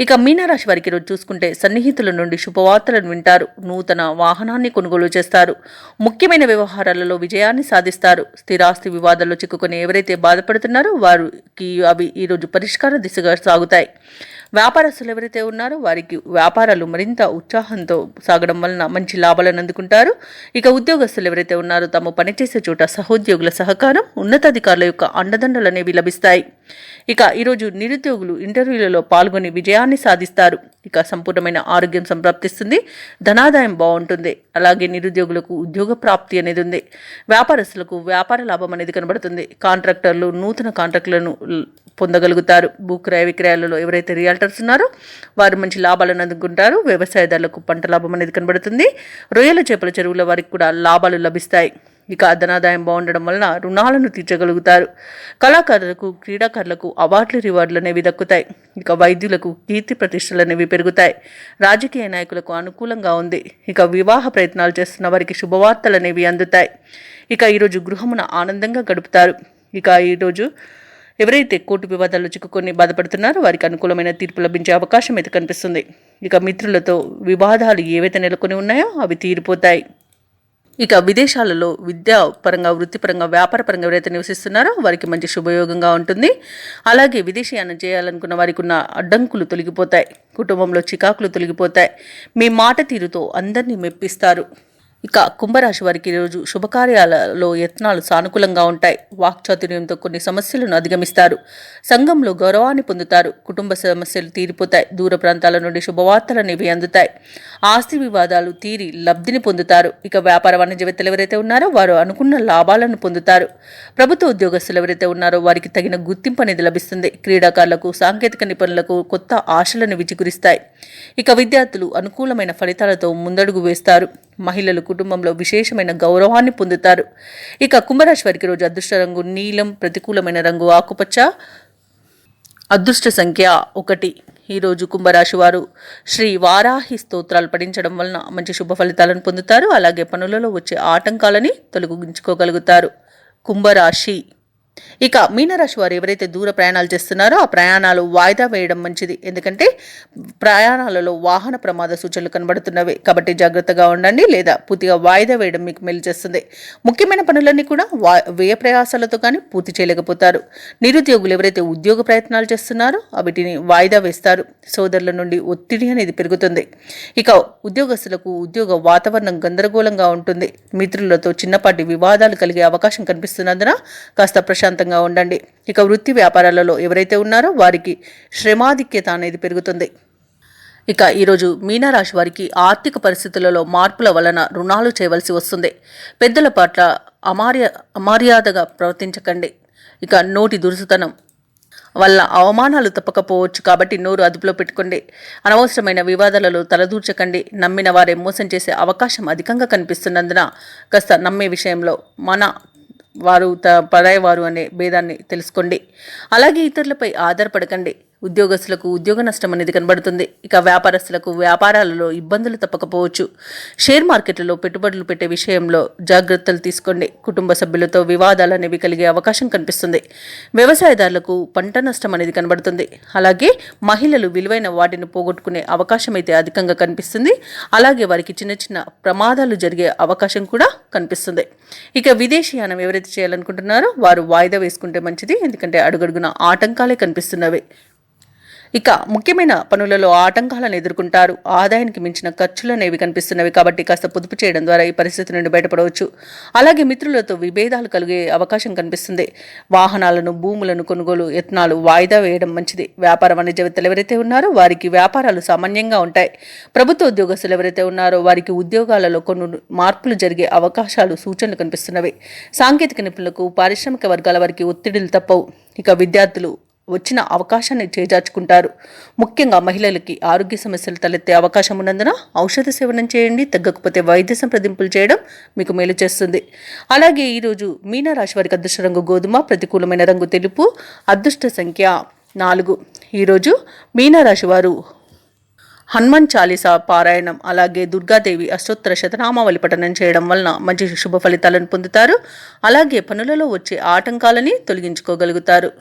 ఇక మీనరాశి వారికి ఈరోజు చూసుకుంటే సన్నిహితుల నుండి శుభవార్తలను వింటారు. నూతన వాహనాన్ని కొనుగోలు చేస్తారు. ముఖ్యమైన వ్యవహారాలలో విజయాన్ని సాధిస్తారు. స్థిరాస్తి వివాదాల్లో చిక్కుకొని ఎవరైతే బాధపడుతున్నారో వారికి అవి ఈరోజు పరిష్కార దిశగా సాగుతాయి. వ్యాపారస్తులు ఎవరైతే ఉన్నారో వారికి వ్యాపారాలు మరింత ఉత్సాహంతో సాగడం వలన మంచి లాభాలను అందుకుంటారు. ఇక ఉద్యోగస్తులు ఎవరైతే ఉన్నారో తమ పనిచేసే చోట సహోద్యోగుల సహకారం, ఉన్నతాధికారుల యొక్క అండదండలు అనేవి లభిస్తాయి. ఇక ఈరోజు నిరుద్యోగులు ఇంటర్వ్యూలలో పాల్గొని విజయాన్ని సాధిస్తారు. ఇక సంపూర్ణమైన ఆరోగ్యం సంప్రాప్తిస్తుంది. ధనాదాయం బాగుంటుంది. అలాగే నిరుద్యోగులకు ఉద్యోగ ప్రాప్తి అనేది ఉంది. వ్యాపారస్తులకు వ్యాపార లాభం అనేది కనబడుతుంది. కాంట్రాక్టర్లు నూతన కాంట్రాక్టులను పొందగలుగుతారు. భూక్రయ విక్రయాలలో ఎవరైతే రియల్టర్స్ ఉన్నారో వారు మంచి లాభాలను అందుకుంటారు. వ్యవసాయదారులకు పంట లాభం అనేది కనబడుతుంది. రొయ్యల చేపల చెరువుల వారికి కూడా లాభాలు లభిస్తాయి. ఇక ధనాదాయం బాగుండడం వలన రుణాలను తీర్చగలుగుతారు. కళాకారులకు, క్రీడాకారులకు అవార్డులు, రివార్డులు అనేవి దక్కుతాయి. ఇక వైద్యులకు కీర్తి ప్రతిష్టలు అనేవి పెరుగుతాయి. రాజకీయ నాయకులకు అనుకూలంగా ఉంది. ఇక వివాహ ప్రయత్నాలు చేస్తున్న వారికి శుభవార్తలు అనేవి అందుతాయి. ఇక ఈరోజు గృహమున ఆనందంగా గడుపుతారు. ఇక ఈరోజు ఎవరైతే కోర్టు వివాదాల్లో చిక్కుకొని బాధపడుతున్నారో వారికి అనుకూలమైన తీర్పు లభించే అవకాశం అయితే కనిపిస్తుంది. ఇక మిత్రులతో వివాదాలు ఏవైతే నెలకొని ఉన్నాయో అవి తీరిపోతాయి. ఇక విదేశాలలో విద్యాపరంగా, వృత్తిపరంగా, వ్యాపారపరంగా ఎవరైతే నివసిస్తున్నారో వారికి మంచి శుభయోగంగా ఉంటుంది. అలాగే విదేశీయానం చేయాలనుకున్న వారికి ఉన్న అడ్డంకులు తొలగిపోతాయి. కుటుంబంలో చికాకులు తొలగిపోతాయి. మీ మాట తీరుతో అందరినీ మెప్పిస్తారు. ఇక కుంభరాశి వారికి ఈరోజు శుభకార్యాలలో యత్నాలు సానుకూలంగా ఉంటాయి. వాక్చాతుర్యంతో కొన్ని సమస్యలను అధిగమిస్తారు. సంఘంలో గౌరవాన్ని పొందుతారు. కుటుంబ సమస్యలు తీరిపోతాయి. దూర ప్రాంతాల నుండి శుభవార్తలు అనేవి అందుతాయి. ఆస్తి వివాదాలు తీరి లబ్ధిని పొందుతారు. ఇక వ్యాపార వాణిజ్యవేత్తలు ఎవరైతే ఉన్నారో వారు అనుకున్న లాభాలను పొందుతారు. ప్రభుత్వ ఉద్యోగస్తులు ఎవరైతే ఉన్నారో వారికి తగిన గుర్తింపు అనేది లభిస్తుంది. క్రీడాకారులకు, సాంకేతిక నిపుణులకు కొత్త ఆశలను విచిగురిస్తాయి. ఇక విద్యార్థులు అనుకూలమైన ఫలితాలతో ముందడుగు వేస్తారు. మహిళలు కుటుంబంలో విశేషమైన గౌరవాన్ని పొందుతారు. ఇక కుంభరాశి వారికి రోజు అదృష్ట రంగు నీలం, ప్రతికూలమైన రంగు ఆకుపచ్చ, అదృష్ట సంఖ్య 1. ఈరోజు కుంభరాశి వారు శ్రీ వారాహి స్తోత్రాలు పఠించడం వలన మంచి శుభ ఫలితాలను పొందుతారు. అలాగే పనులలో వచ్చే ఆటంకాలని తొలగించుకోగలుగుతారు. కుంభరాశి. ఇక మీనరాశి వారు ఎవరైతే దూర ప్రయాణాలు చేస్తున్నారో ఆ ప్రయాణాలు వాయిదా వేయడం మంచిది. ఎందుకంటే ప్రయాణాలలో వాహన ప్రమాద సూచనలు కనబడుతున్నవి కాబట్టి జాగ్రత్తగా ఉండండి. లేదా పూర్తిగా వాయిదా వేయడం మీకు మేలు చేస్తుంది. ముఖ్యమైన పనులన్నీ కూడా వ్యయ ప్రయాసాలతో కానీ పూర్తి చేయలేకపోతారు. నిరుద్యోగులు ఎవరైతే ఉద్యోగ ప్రయత్నాలు చేస్తున్నారో వీటిని వాయిదా వేస్తారు. సోదరుల నుండి ఒత్తిడి అనేది పెరుగుతుంది. ఇక ఉద్యోగస్తులకు ఉద్యోగ వాతావరణం గందరగోళంగా ఉంటుంది. మిత్రులతో చిన్నపాటి వివాదాలు కలిగే అవకాశం కనిపిస్తున్నందున కాస్త ప్రశాంతంగా ఉండండి. ఇక వృత్తి వ్యాపారాలలో ఎవరైతే ఉన్నారో వారికి శ్రమాధిక్యత అనేది పెరుగుతుంది. ఇక ఈరోజు మీనరాశి వారికి ఆర్థిక పరిస్థితులలో మార్పుల వలన రుణాలు చేయవలసి వస్తుంది. పెద్దల పట్ల అమర్యాదగా ప్రవర్తించకండి. ఇక నోటి దురుసుతనం వల్ల అవమానాలు తప్పకపోవచ్చు కాబట్టి నోరు అదుపులో పెట్టుకోండి. అనవసరమైన వివాదాలలో తలదూర్చకండి. నమ్మిన వారే మోసం చేసే అవకాశం అధికంగా కనిపిస్తున్నందున కాస్త నమ్మే విషయంలో వారు పరాయవారు అనే భేదాన్ని తెలుసుకోండి. అలాగే ఇతరులపై ఆధారపడకండి. ఉద్యోగస్తులకు ఉద్యోగ నష్టం అనేది కనబడుతుంది. ఇక వ్యాపారస్తులకు వ్యాపారాలలో ఇబ్బందులు తప్పకపోవచ్చు. షేర్ మార్కెట్లలో పెట్టుబడులు పెట్టే విషయంలో జాగ్రత్తలు తీసుకోండి. కుటుంబ సభ్యులతో వివాదాలు అనేవి కలిగే అవకాశం కనిపిస్తుంది. వ్యవసాయదారులకు పంట నష్టం అనేది కనబడుతుంది. అలాగే మహిళలు విలువైన వాటిని పోగొట్టుకునే అవకాశం అయితే అధికంగా కనిపిస్తుంది. అలాగే వారికి చిన్న చిన్న ప్రమాదాలు జరిగే అవకాశం కూడా కనిపిస్తుంది. ఇక విదేశీయానం ఎవరైతే చేయాలనుకుంటున్నారో వారు వాయిదా వేసుకుంటే మంచిది. ఎందుకంటే అడుగడుగున ఆటంకాలే కనిపిస్తున్నవి. ఇక ముఖ్యమైన పనులలో ఆటంకాలను ఎదుర్కొంటారు. ఆదాయానికి మించిన ఖర్చులు అనేవి కనిపిస్తున్నవి కాబట్టి కాస్త పొదుపు చేయడం ద్వారా ఈ పరిస్థితి నుండి బయటపడవచ్చు. అలాగే మిత్రులతో విభేదాలు కలిగే అవకాశం కనిపిస్తుంది. వాహనాలను, భూములను కొనుగోలు యత్నాలు వాయిదా వేయడం మంచిది. వ్యాపార వాణిజ్యవేత్తలు ఎవరైతే ఉన్నారో వారికి వ్యాపారాలు సామాన్యంగా ఉంటాయి. ప్రభుత్వ ఉద్యోగస్తులు ఎవరైతే ఉన్నారో వారికి ఉద్యోగాలలో కొన్ని మార్పులు జరిగే అవకాశాలు, సూచనలు కనిపిస్తున్నవి. సాంకేతిక నిపుణులకు, పారిశ్రామిక వర్గాల వారికి ఒత్తిడిలు తప్పవు. ఇక విద్యార్థులు వచ్చిన అవకాశాన్ని చేజార్చుకుంటారు. ముఖ్యంగా మహిళలకి ఆరోగ్య సమస్యలు తలెత్తే అవకాశం ఉన్నందున ఔషధ సేవనం చేయండి. తగ్గకపోతే వైద్య సంప్రదింపులు చేయడం మీకు మేలు చేస్తుంది. అలాగే ఈరోజు మీనరాశి వారికి అదృష్ట రంగు గోధుమ, ప్రతికూలమైన రంగు తెలుపు, అదృష్ట సంఖ్య 4. ఈరోజు మీనరాశి వారు హనుమాన్ చాలీసా పారాయణం, అలాగే దుర్గాదేవి అష్టోత్తర శతనామావళి పఠనం చేయడం వలన మంచి శుభ ఫలితాలను పొందుతారు. అలాగే పనులలో వచ్చే ఆటంకాలని తొలగించుకోగలుగుతారు.